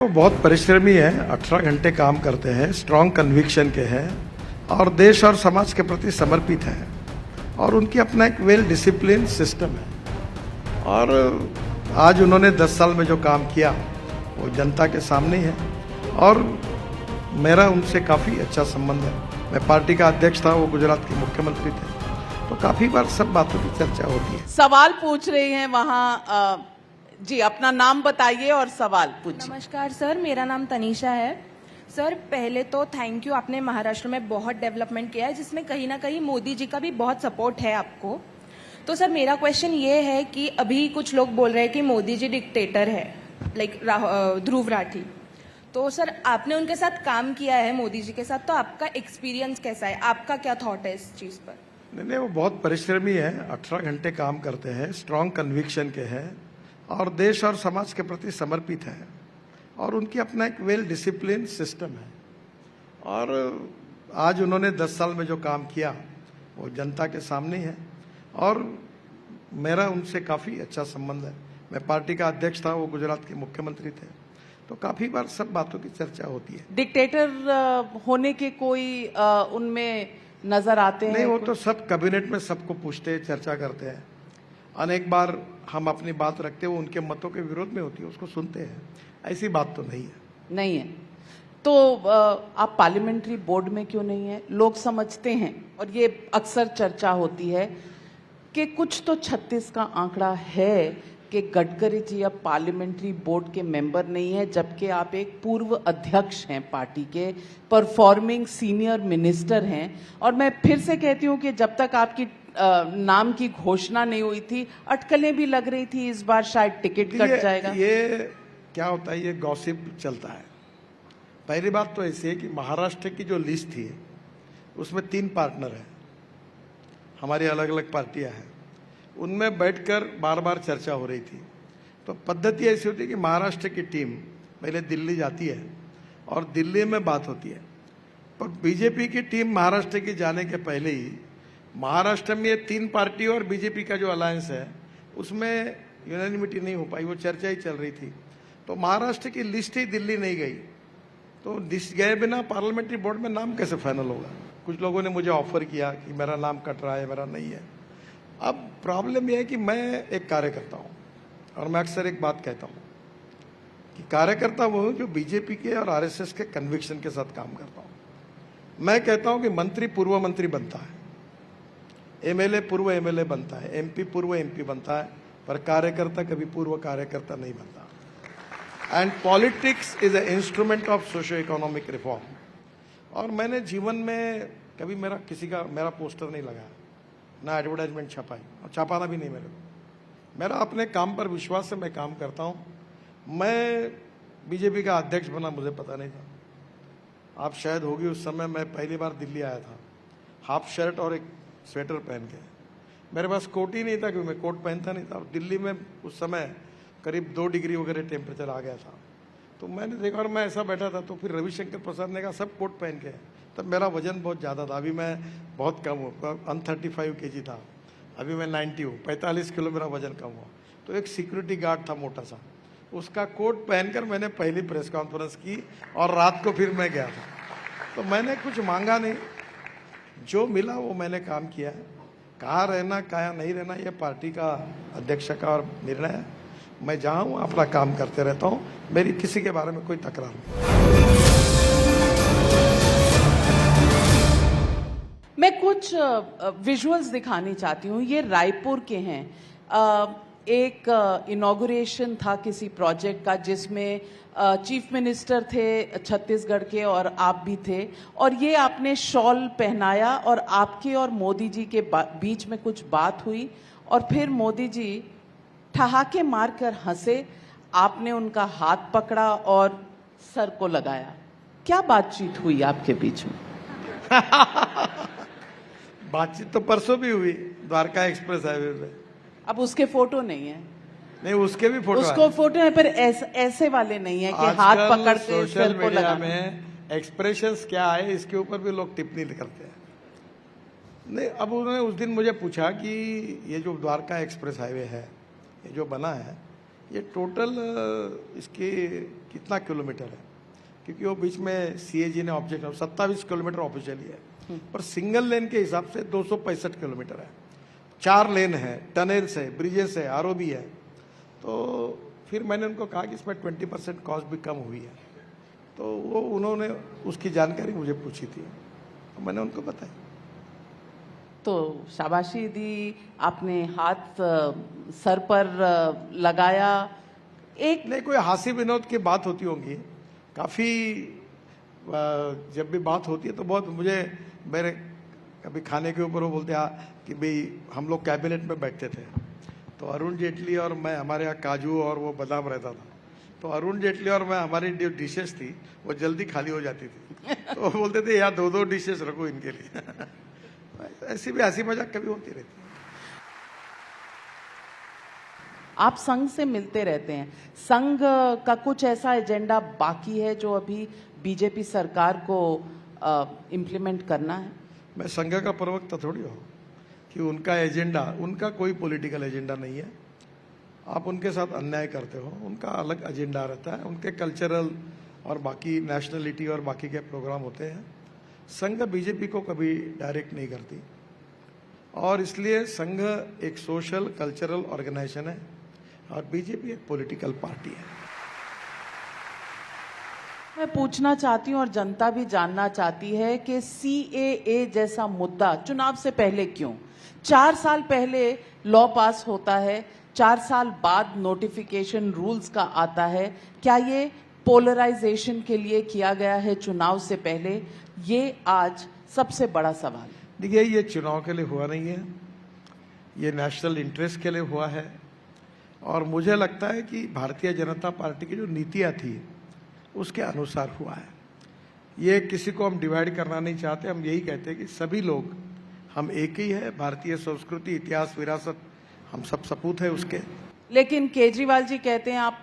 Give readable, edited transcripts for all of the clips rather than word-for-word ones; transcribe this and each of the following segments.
वो बहुत परिश्रमी है, 18 घंटे काम करते हैं, स्ट्रांग कन्विक्शन के हैं और देश और समाज के प्रति समर्पित हैं और उनकी अपना एक वेल डिसिप्लिन सिस्टम है। और आज उन्होंने 10 साल में जो काम किया वो जनता के सामने है और मेरा उनसे काफ़ी अच्छा संबंध है। मैं पार्टी का अध्यक्ष था, वो गुजरात के मुख्यमंत्री थे, तो काफ़ी बार सब बातों की चर्चा होती है। सवाल पूछ रहे हैं वहाँ जी, अपना नाम बताइए और सवाल पूछिए। नमस्कार सर, मेरा नाम तनीषा है। सर पहले तो थैंक यू, आपने महाराष्ट्र में बहुत डेवलपमेंट किया है जिसमें कहीं ना कहीं मोदी जी का भी बहुत सपोर्ट है आपको। तो सर मेरा क्वेश्चन ये है कि अभी कुछ लोग बोल रहे हैं कि मोदी जी डिक्टेटर है, लाइक ध्रुव राठी। तो सर आपने उनके साथ काम किया है, मोदी जी के साथ, तो आपका एक्सपीरियंस कैसा है, आपका क्या थॉट है इस चीज़ पर? नहीं, वो बहुत परिश्रमी है, 18 घंटे काम करते हैं, स्ट्रांग कन्विक्शन के हैं और देश और समाज के प्रति समर्पित हैं और उनकी अपना एक वेल डिसिप्लिन सिस्टम है। और आज उन्होंने 10 साल में जो काम किया वो जनता के सामने है और मेरा उनसे काफ़ी अच्छा संबंध है। मैं पार्टी का अध्यक्ष था, वो गुजरात के मुख्यमंत्री थे, तो काफ़ी बार सब बातों की चर्चा होती है। डिक्टेटर होने के कोई उनमें नजर आते हैं? नहीं, वो तो सब कैबिनेट में सबको पूछते हैं, चर्चा करते हैं। अनेक बार हम अपनी बात रखते हैं, वो उनके मतों के विरोध में होती है, उसको सुनते हैं। ऐसी बात तो नहीं है। नहीं है तो आप पार्लियामेंट्री बोर्ड में क्यों नहीं है? लोग समझते हैं और ये अक्सर चर्चा होती है कि कुछ तो 36 का आंकड़ा है कि गडकरी जी अब पार्लियामेंट्री बोर्ड के मेंबर नहीं है, जबकि आप एक पूर्व अध्यक्ष हैं पार्टी के, परफॉर्मिंग सीनियर मिनिस्टर हैं। और मैं फिर से कहती हूं कि जब तक आपकी नाम की घोषणा नहीं हुई थी, अटकलें भी लग रही थी इस बार शायद टिकट कट जाएगा। ये क्या होता है, ये गॉसिप चलता है। पहली बात तो ऐसी है कि महाराष्ट्र की जो लिस्ट थी उसमें 3 पार्टनर हैं, हमारी अलग अलग पार्टियां हैं, उनमें बैठकर बार बार चर्चा हो रही थी। तो पद्धति ऐसी होती है कि महाराष्ट्र की टीम पहले दिल्ली जाती है और दिल्ली में बात होती है, पर बीजेपी की टीम महाराष्ट्र की जाने के पहले ही महाराष्ट्र में ये 3 पार्टी और बीजेपी का जो अलायंस है उसमें यूनानिमिटी नहीं हो पाई, वो चर्चा ही चल रही थी। तो महाराष्ट्र की लिस्ट ही दिल्ली नहीं गई, तो लिस्ट गए बिना पार्लियामेंट्री बोर्ड में नाम कैसे फाइनल होगा? कुछ लोगों ने मुझे ऑफर किया कि मेरा नाम कट रहा है, मेरा नहीं है। अब प्रॉब्लम यह है कि मैं एक कार्यकर्ता हूँ और मैं अक्सर एक बात कहता हूँ कि कार्यकर्ता वो हूँ जो बीजेपी के और आरएसएस के कन्विक्शन के साथ काम करता हूँ। मैं कहता हूँ कि मंत्री पूर्व मंत्री बनता है, एमएलए पूर्व एमएलए बनता है, एमपी पूर्व एमपी बनता है, पर कार्यकर्ता कभी पूर्व कार्यकर्ता नहीं बनता। And politics is a instrument of socio economic reform. और मैंने जीवन में कभी मेरा पोस्टर नहीं लगाया, ना एडवर्टाइजमेंट छपाई, और छपाना भी नहीं मेरे को। मेरा अपने काम पर विश्वास से मैं काम करता हूँ। मैं बीजेपी का अध्यक्ष बना, मुझे पता नहीं था। आप शायद होगी, उस समय मैं पहली बार दिल्ली आया था, हाफ शर्ट और एक स्वेटर पहन के। मेरे पास कोट ही नहीं था क्योंकि मैं कोट पहनता नहीं था। दिल्ली में उस समय करीब 2 डिग्री वगैरह टेम्परेचर आ गया था। तो मैंने देखा और मैं ऐसा बैठा था, तो फिर रविशंकर प्रसाद ने कहा सब कोट पहन के। तब मेरा वजन बहुत ज़्यादा था, अभी मैं बहुत कम हूँ, 135 kg था, अभी मैं 90 हूँ, 45 किलो मेरा वजन कम हुआ। तो एक सिक्योरिटी गार्ड था मोटा सा, उसका कोट पहनकर मैंने पहली प्रेस कॉन्फ्रेंस की और रात को फिर मैं गया था। तो मैंने कुछ मांगा नहीं, जो मिला वो मैंने काम किया है। कहाँ रहना कहाँ नहीं रहना ये पार्टी का अध्यक्ष का और निर्णय है। मैं जहाँ हूँ अपना काम करते रहता हूँ, मेरी किसी के बारे में कोई तकरार नहीं। मैं कुछ विजुअल्स दिखानी चाहती हूँ। ये रायपुर के हैं। एक इनॉग्रेशन था किसी प्रोजेक्ट का जिसमें चीफ मिनिस्टर थे छत्तीसगढ़ के और आप भी थे, और ये आपने शॉल पहनाया और आपके और मोदी जी के बीच में कुछ बात हुई और फिर मोदी जी ठहाके मारकर हंसे, आपने उनका हाथ पकड़ा और सर को लगाया। क्या बातचीत हुई आपके बीच में? बातचीत तो परसों भी हुई द्वारका एक्सप्रेस हाईवे पे। अब उसके फोटो नहीं है? नहीं, उसके भी फोटो उसको फोटो है, पर ऐसे वाले नहीं है कि हाथ पकड़ के सोशल सिर को मीडिया लगा में एक्सप्रेशंस क्या है इसके ऊपर भी लोग टिप्पणी करते हैं। नहीं, अब उन्होंने उस दिन मुझे पूछा कि ये जो द्वारका एक्सप्रेस हाईवे है, ये जो बना है, ये टोटल इसकी कितना किलोमीटर है, क्योंकि वो बीच में सीएजी ने ऑब्जेक्ट 27 किलोमीटर ऑफिशियली है, पर सिंगल लेन के हिसाब से 265 किलोमीटर है। 4 लेन है, टनल्स है, ब्रिजेस है, आरओबी है। तो फिर मैंने उनको कहा कि इसमें 20% कॉस्ट भी कम हुई है, तो वो उन्होंने उसकी जानकारी मुझे पूछी थी, तो मैंने उनको बताया। तो शाबाशी दी, आपने हाथ सर पर लगाया। एक नहीं, कोई हास्य विनोद की बात होती होंगी, काफ़ी जब भी बात होती है तो बहुत मुझे मेरे कभी खाने के ऊपर वो बोलते हैं कि भाई हम लोग कैबिनेट में बैठते थे, तो अरुण जेटली और मैं, हमारे यहाँ काजू और वो बादाम रहता था, तो अरुण जेटली और मैं, हमारी जो डिशेस थी वो जल्दी खाली हो जाती थी, तो वो बोलते थे यार 2-2 डिशेस रखो इनके लिए। ऐसी भी हंसी मजाक कभी होती रहती है। आप संघ से मिलते रहते हैं, संघ का कुछ ऐसा एजेंडा बाकी है जो अभी बीजेपी सरकार को इम्प्लीमेंट करना है? मैं संघ का प्रवक्ता थोड़ी हूँ कि उनका एजेंडा, उनका कोई पॉलिटिकल एजेंडा नहीं है। आप उनके साथ अन्याय करते हो, उनका अलग एजेंडा रहता है, उनके कल्चरल और बाकी नेशनलिटी और बाकी के प्रोग्राम होते हैं। संघ बीजेपी को कभी डायरेक्ट नहीं करती, और इसलिए संघ एक सोशल कल्चरल ऑर्गेनाइजेशन है और बीजेपी एक पॉलिटिकल पार्टी है। मैं पूछना चाहती हूँ और जनता भी जानना चाहती है कि सीएए जैसा मुद्दा चुनाव से पहले क्यों? 4 साल पहले लॉ पास होता है, 4 साल बाद नोटिफिकेशन रूल्स का आता है। क्या ये पोलराइजेशन के लिए किया गया है चुनाव से पहले? ये आज सबसे बड़ा सवाल है। देखिए, ये चुनाव के लिए हुआ नहीं है, ये नेशनल इंटरेस्ट के लिए हुआ है, और मुझे लगता है कि भारतीय जनता पार्टी की जो नीतियाँ थी उसके अनुसार हुआ है। ये किसी को हम डिवाइड करना नहीं चाहते, हम यही कहते हैं कि सभी लोग हम एक ही है, भारतीय संस्कृति, इतिहास, विरासत हम सब सपूत है उसके। लेकिन केजरीवाल जी कहते हैं आप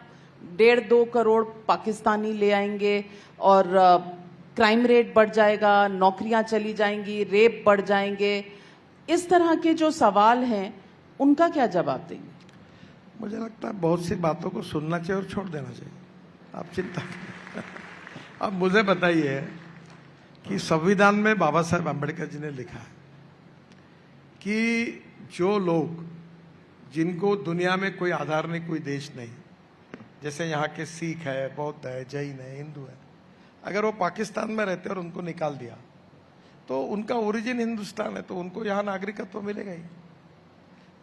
1.5-2 करोड़ पाकिस्तानी ले आएंगे और क्राइम रेट बढ़ जाएगा, नौकरियां चली जाएंगी, रेप बढ़ जाएंगे। इस तरह के जो सवाल हैं उनका क्या जवाब देंगे? मुझे लगता है बहुत सी बातों को सुनना चाहिए और छोड़ देना चाहिए। आप चिंता अब मुझे बताइए कि संविधान में बाबा साहेब अम्बेडकर जी ने लिखा है कि जो लोग, जिनको दुनिया में कोई आधार नहीं, कोई देश नहीं, जैसे यहाँ के सिख है, बौद्ध है, जैन है, हिंदू है, अगर वो पाकिस्तान में रहते और उनको निकाल दिया तो उनका ओरिजिन हिंदुस्तान है, तो उनको यहाँ नागरिकत्व मिलेगा ही।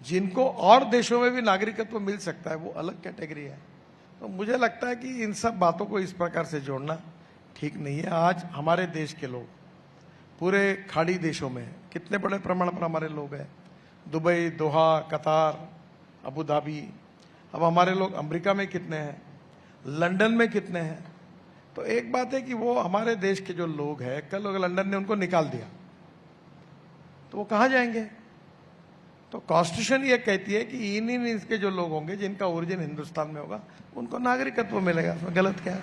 जिनको और देशों में भी नागरिकत्व मिल सकता है वो अलग कैटेगरी है। तो मुझे लगता है कि इन सब बातों को इस प्रकार से जोड़ना ठीक नहीं है। आज हमारे देश के लोग पूरे खाड़ी देशों में कितने बड़े प्रमाण पर हमारे लोग हैं, दुबई, दोहा, कतार, अबू धाबी। अब हमारे लोग अमेरिका में कितने हैं, लंदन में कितने हैं। तो एक बात है कि वो हमारे देश के जो लोग हैं, कल अगर लंदन ने उनको निकाल दिया तो वो कहाँ जाएंगे? तो कॉन्स्टिट्यूशन ये कहती है कि इन इसके जो लोग होंगे जिनका ओरिजिन हिंदुस्तान में होगा उनको नागरिकत्व मिलेगा। इसमें गलत क्या है?